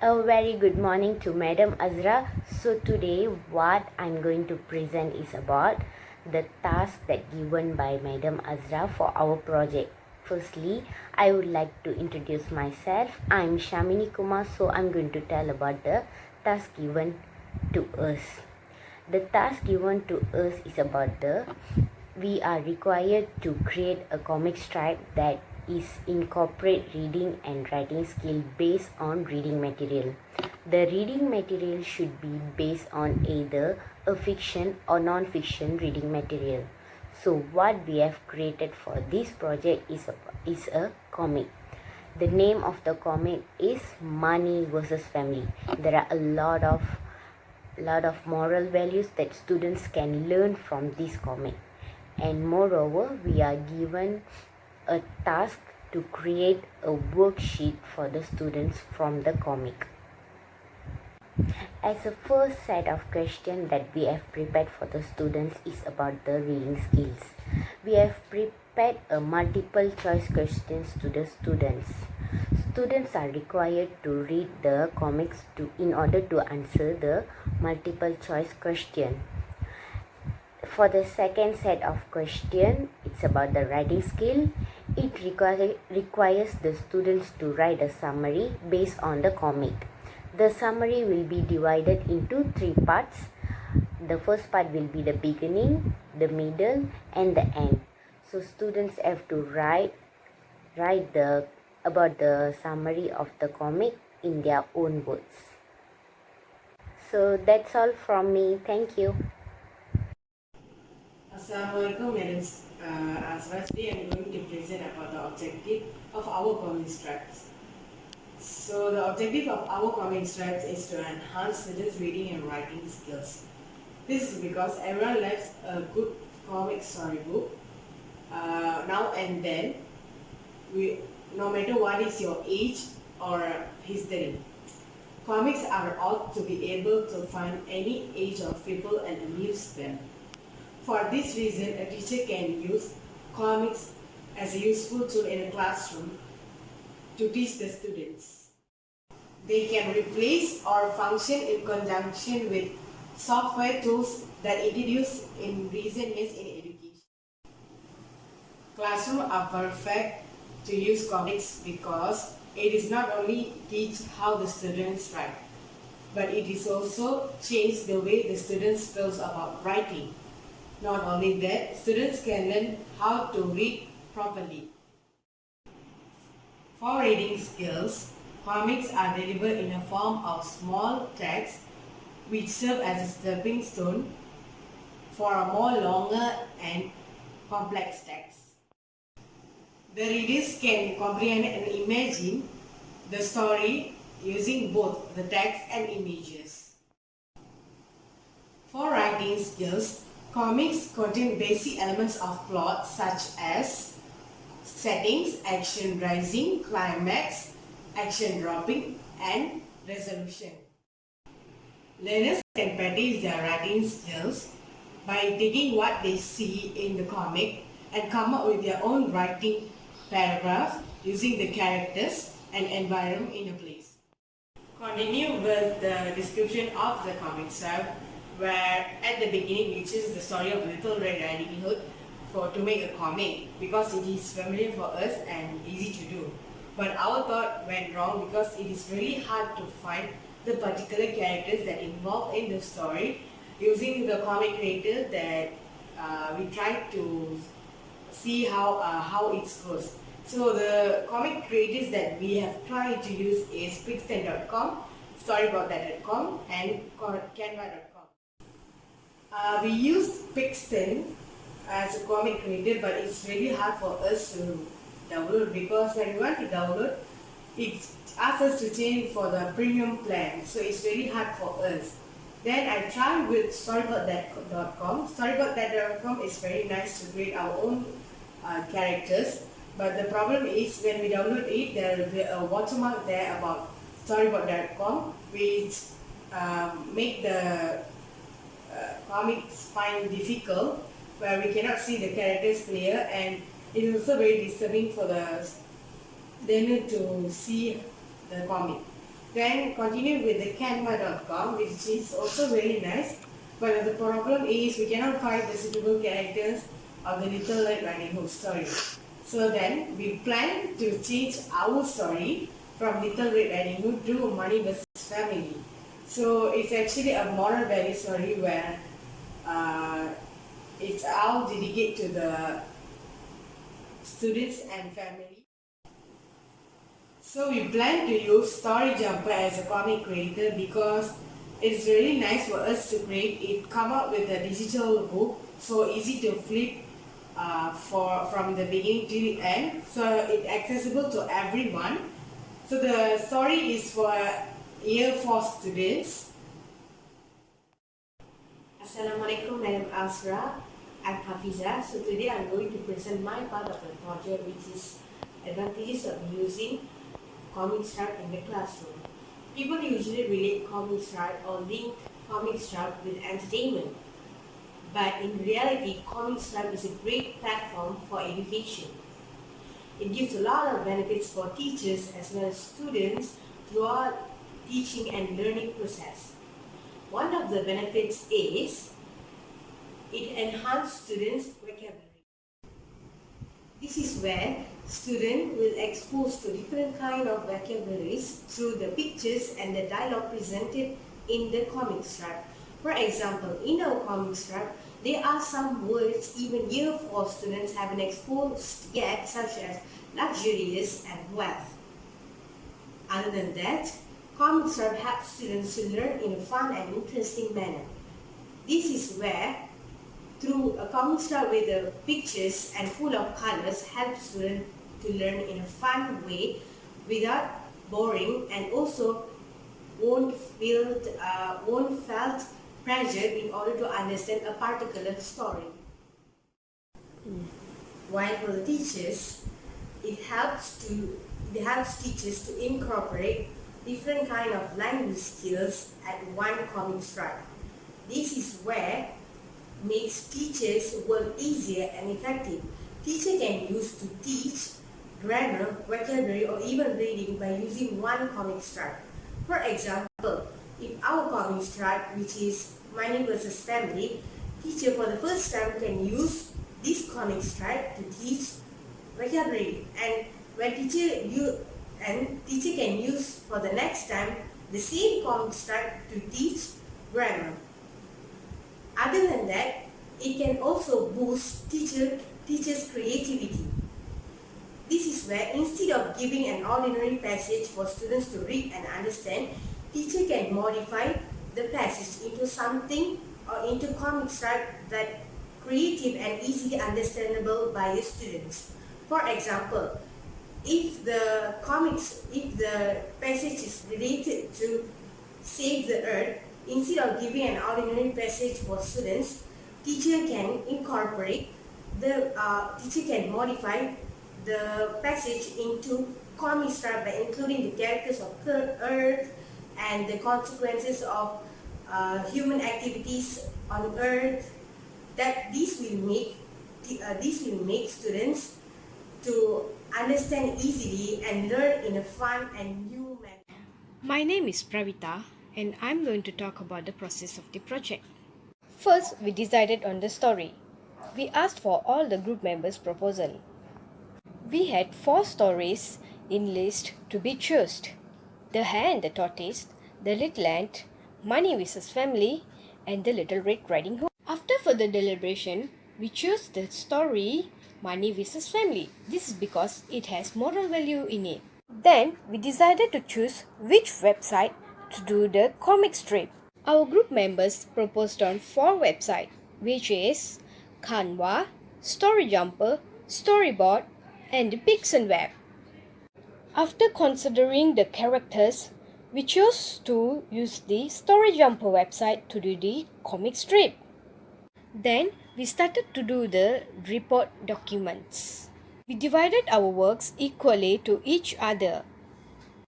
A very good morning to Madam Azra. So today what I'm going to present is about the task that given by Madam Azra for our project. Firstly, I would like to introduce myself. I'm Shamini Kumar, so I'm going to tell about the task given to us. The task given to us is about we are required to create a comic strip that is incorporate reading and writing skill based on reading material. The reading material should be based on either a fiction or non-fiction reading material. So what we have created for this project is a comic. The name of the comic is Money versus Family. There are a lot of moral values that students can learn from this comic, and moreover we are given a task to create a worksheet for the students from the comic. As a first set of questions that we have prepared for the students is about the reading skills. We have prepared a multiple choice questions to the students. Students are required to read the comics in order to answer the multiple choice question. For the second set of question, it's about the writing skill. It requires the students to write a summary based on the comic. The summary will be divided into 3 parts. The first part will be the beginning, the middle, and the end. So students have to write about the summary of the comic in their own words. So that's all from me. Thank you. Assalamualaikum, Madam Azra. Today I'm going to present about the objective of our comic strips. So the objective of our comic strips is to enhance students' reading and writing skills. This is because everyone loves a good comic storybook. Now and then, no matter what is your age or history, comics are ought to be able to find any age of people and amuse them. For this reason, a teacher can use comics as a useful tool in a classroom to teach the students. They can replace or function in conjunction with software tools that introduced in recent years in education. Classrooms are perfect to use comics because it is not only teach how the students write, but it is also change the way the students feels about writing. Not only that, students can learn how to read properly. For reading skills, comics are delivered in a form of small text which serve as a stepping stone for a more longer and complex text. The readers can comprehend and imagine the story using both the text and images. For writing skills, comics contain basic elements of plot such as settings, action rising, climax, action dropping, and resolution. Learners can practice their writing skills by taking what they see in the comic and come up with their own writing paragraph using the characters and environment in a place. Continue with the description of the comic strip, where at the beginning we choose the story of Little Red Riding Hood to make a comic because it is familiar for us and easy to do. But our thought went wrong because it is really hard to find the particular characters that involved in the story. Using the comic creator that we tried to see how it goes. So the comic creators that we have tried to use is Pixten.com, Storyboard.com, and Canva.com. We used Pixten as a comic creator, but it's really hard for us to download because when we want to download, it asks us to change for the premium plan, so it's really hard for us. Then I tried with Storyboard.com. Storyboard.com is very nice to create our own characters, but the problem is when we download it, there will be a watermark there about Storyboard.com, which make the comics find difficult, where we cannot see the characters clear, and it is also very disturbing for the learner to see the comic. Then continue with the canva.com, which is also very nice. But the problem is we cannot find the suitable characters of the Little Red Riding Hood story. So then we plan to change our story from Little Red Riding Hood to Money vs. Family. So it's actually a moral value story where uh, it's all dedicated to the students and family. So we plan to use Story Jumper as a comic creator because it's really nice for us to create it, come up with a digital book, so easy to flip from the beginning to the end, so it's accessible to everyone. So the story is for year 4 students. Assalamualaikum Madam Asra. I'm Hafiza. So today I'm going to present my part of the project, which is advantages of using comic strip in the classroom. People usually relate comic strip or link comic strip with entertainment. But in reality, comic strip is a great platform for education. It gives a lot of benefits for teachers as well as students throughout teaching and learning process. One of the benefits is it enhances students' vocabulary. This is where students will expose to different kind of vocabularies through the pictures and the dialogue presented in the comic strip. For example, in our comic strip, there are some words even year 4 students haven't exposed yet, such as luxurious and wealth. Other than that, comic strip helps students to learn in a fun and interesting manner. This is where through a comic strip with the pictures and full of colors helps students to learn in a fun way without boring, and also won't felt pressure in order to understand a particular story. While for the teachers, it helps teachers to incorporate different kind of language skills at one comic strip. This is where makes teachers work easier and effective. Teacher can use to teach grammar, vocabulary, or even reading by using one comic strip. For example, in our comic strip, which is Money vs. Family, teacher for the first time can use this comic strip to teach vocabulary, and teacher can use for the next time the same comic strip to teach grammar. Other than that, it can also boost teachers' creativity. This is where instead of giving an ordinary passage for students to read and understand, teacher can modify the passage into something or into comic strip that creative and easily understandable by the students. For example, if the passage is related to save the earth, instead of giving an ordinary passage for students, teacher can modify the passage into comic strip by including the characters of Earth and the consequences of human activities on Earth. That this will make students to understand easily and learn in a fun and new manner. My name is Pravita and I'm going to talk about the process of the project. First, we decided on the story. We asked for all the group members' proposal. We had 4 stories in list to be chosen: The Hare and the Tortoise, The Little Ant, Money vs. Family, and The Little Red Riding Hood. After further deliberation, we chose the story Money vs. Family. This is because it has moral value in it. Then we decided to choose which website to do the comic strip. Our group members proposed on 4 websites, which is Canva, Storyjumper, Storyboard, and the Pixelweb. After considering the characters, we chose to use the Storyjumper website to do the comic strip. Then we started to do the report documents. We divided our works equally to each other.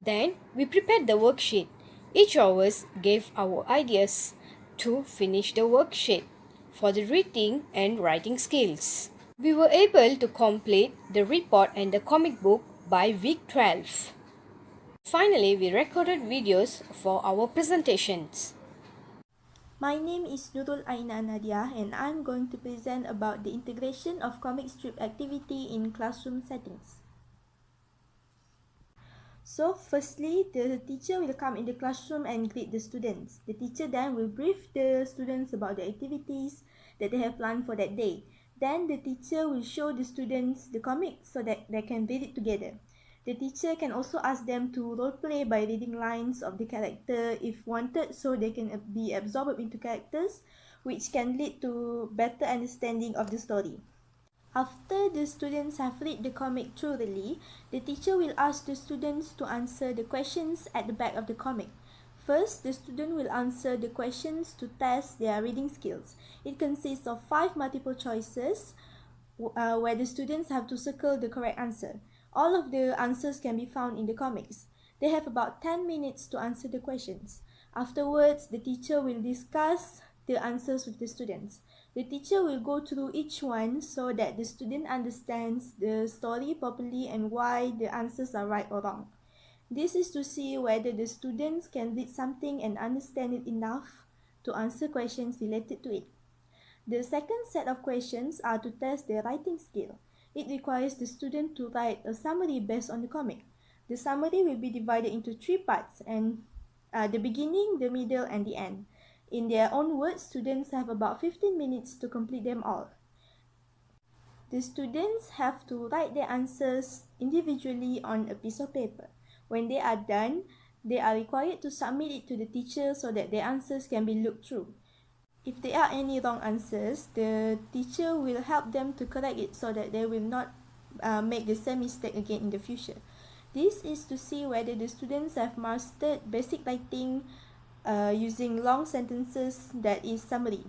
Then we prepared the worksheet. Each of us gave our ideas to finish the worksheet for the reading and writing skills. We were able to complete the report and the comic book by week 12. Finally, we recorded videos for our presentations. My name is Nurul Aina Nadia and I'm going to present about the integration of comic strip activity in classroom settings. So firstly, the teacher will come in the classroom and greet the students. The teacher then will brief the students about the activities that they have planned for that day. Then the teacher will show the students the comic so that they can read it together. The teacher can also ask them to role play by reading lines of the character if wanted so they can be absorbed into characters, which can lead to better understanding of the story. After the students have read the comic thoroughly, the teacher will ask the students to answer the questions at the back of the comic. First, the student will answer the questions to test their reading skills. It consists of 5 multiple choices where the students have to circle the correct answer. All of the answers can be found in the comics. They have about 10 minutes to answer the questions. Afterwards, the teacher will discuss the answers with the students. The teacher will go through each one so that the student understands the story properly and why the answers are right or wrong. This is to see whether the students can read something and understand it enough to answer questions related to it. The second set of questions are to test their writing skill. It requires the student to write a summary based on the comic. The summary will be divided into 3 parts and the beginning, the middle and the end. In their own words, students have about 15 minutes to complete them all. The students have to write their answers individually on a piece of paper. When they are done, they are required to submit it to the teacher so that their answers can be looked through. If there are any wrong answers, the teacher will help them to correct it so that they will not make the same mistake again in the future. This is to see whether the students have mastered basic writing using long sentences, that is summary.